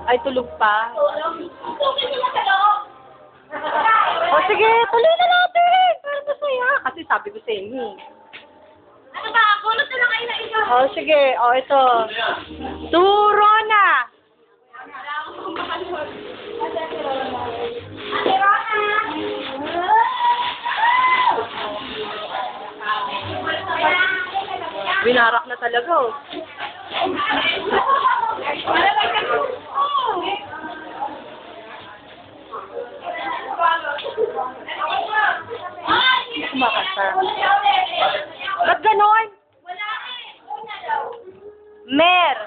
Ay, tulog pa. O sige, tuloy na natin. Para masaya. Kasi sabi ko sa inyo. Ano ba? Kulot na lang kayo na ito. O sige, o ito. Turo na. Ate Rona! Binarak na talaga, oh. Kumakanta. Ba't ganon? Mer.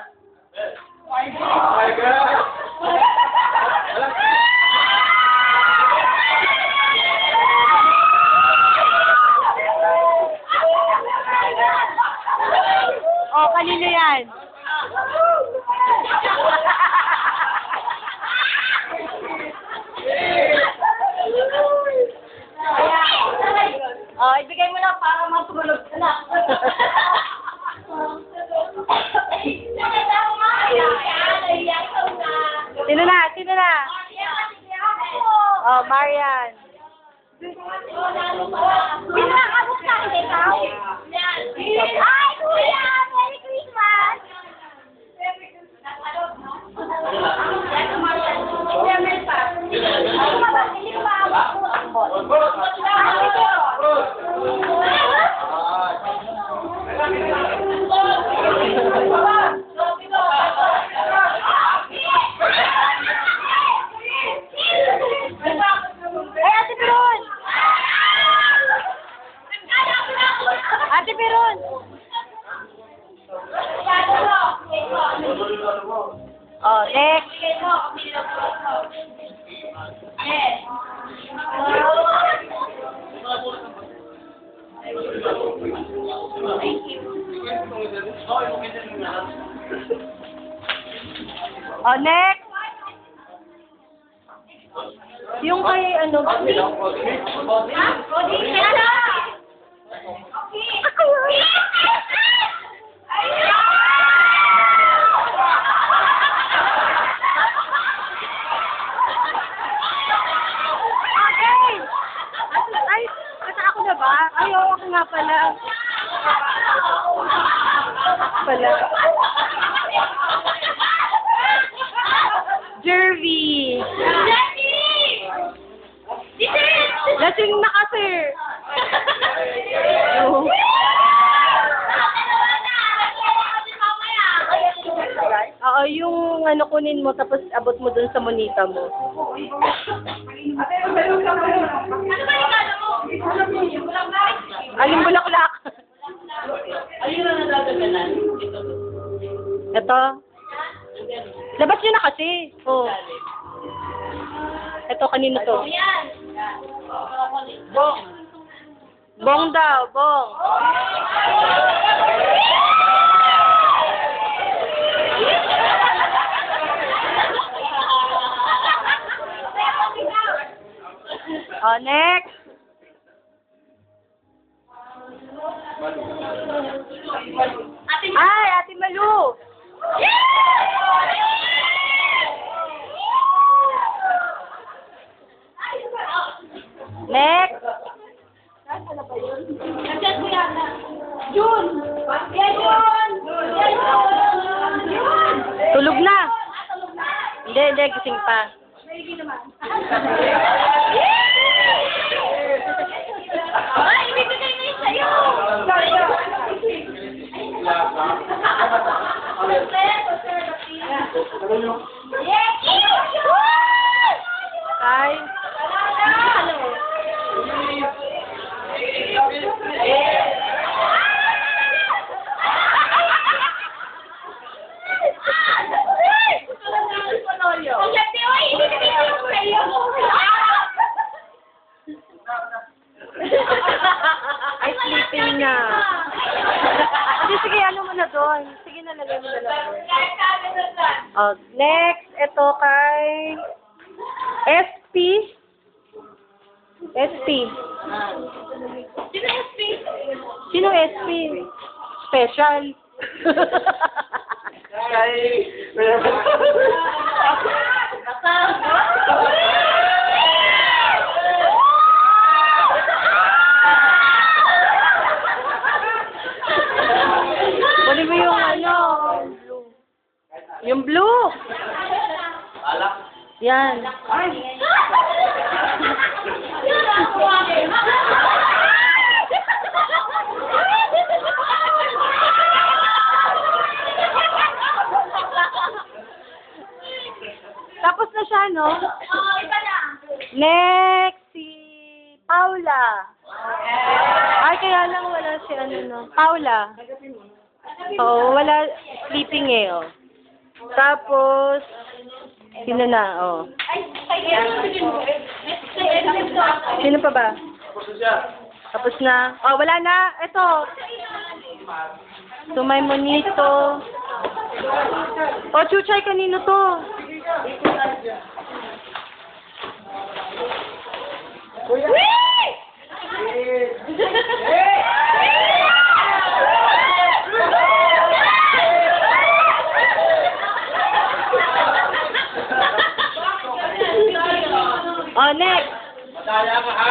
Oh, kanino yan? Oh, ibigay mo na para matulog ka na. Sino na? Sino na? Oh, Marian. Pinakabot ka rin ikaw? Ay, kuya! Merry Christmas! Ate Piron! Ate Piron! Oh, next. Oh, next. Yung kay ano? Ay, kata ako na ba? Ay, oo, ako nga pala. Pala. Jervy. Lasing na kasi. Oo, yung ano kunin mo tapos abot mo dun sa monita mo. Aling bulaklak. Ayun na nadadaganan. Ito. Labas nyo na kasi. Oh. Ito, kanino to? Bong. Bong daw, bong. Oh, next. Ay, Ate Malu. Next. Jun! Yan, Jun! Yan, Jun! Tulog na. Hindi, gising pa. Ay, ibibigay na yun sa'yo! Ay. Ay, sleeping na. Hindi, sige, ano mo na doon. Sige, nalagay mo na lang doon. Oh, next, ito kay SP. SP. Sino SP? Sino SP? Special. Kunin mo yung ano, yung blue. Alak. Yan. Tapos na siya, no? Oh, iba na. Next, si Paula. Ay, kaya lang wala si ano, no? Paula. Oo, wala sleeping eh, oh. Tapos, sino na, oh. Sino pa ba? Tapos na. Oh, wala na. Ito. Sumay Monito. Oh, Chuchay, kanino to? Oh, next. Madaya ka ha?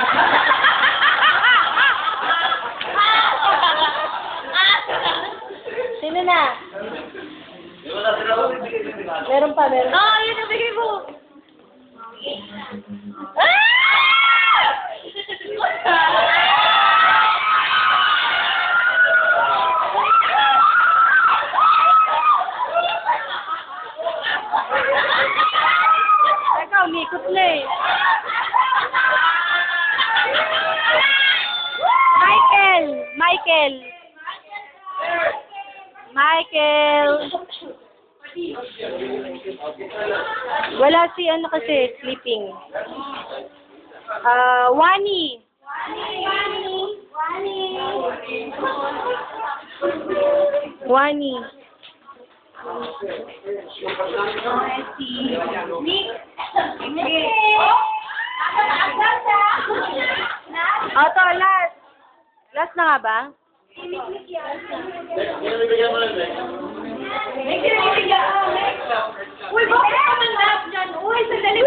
Sino na? Di ba na sila ko bibigay ng regalo? Meron pa, meron. Oh, yun ang bigay mo. Ikaw, umikot na eh. Michael! Michael! Michael! Wala si ano kasi, sleeping. Wani! Wani. To, last. Last na nga ba? Binibigyan mo lang ba? Uy, bakit ka man lahat dyan? Uy, sandali.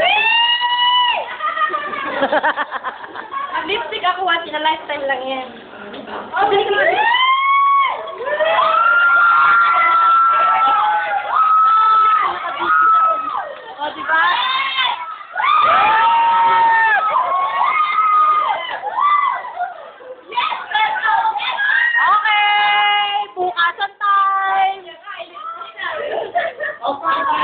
Lipstick ako, once in a lifetime lang yan. Oh, dali ka naman. O, diba? Okay! Bukasan time! Oh, paano ka?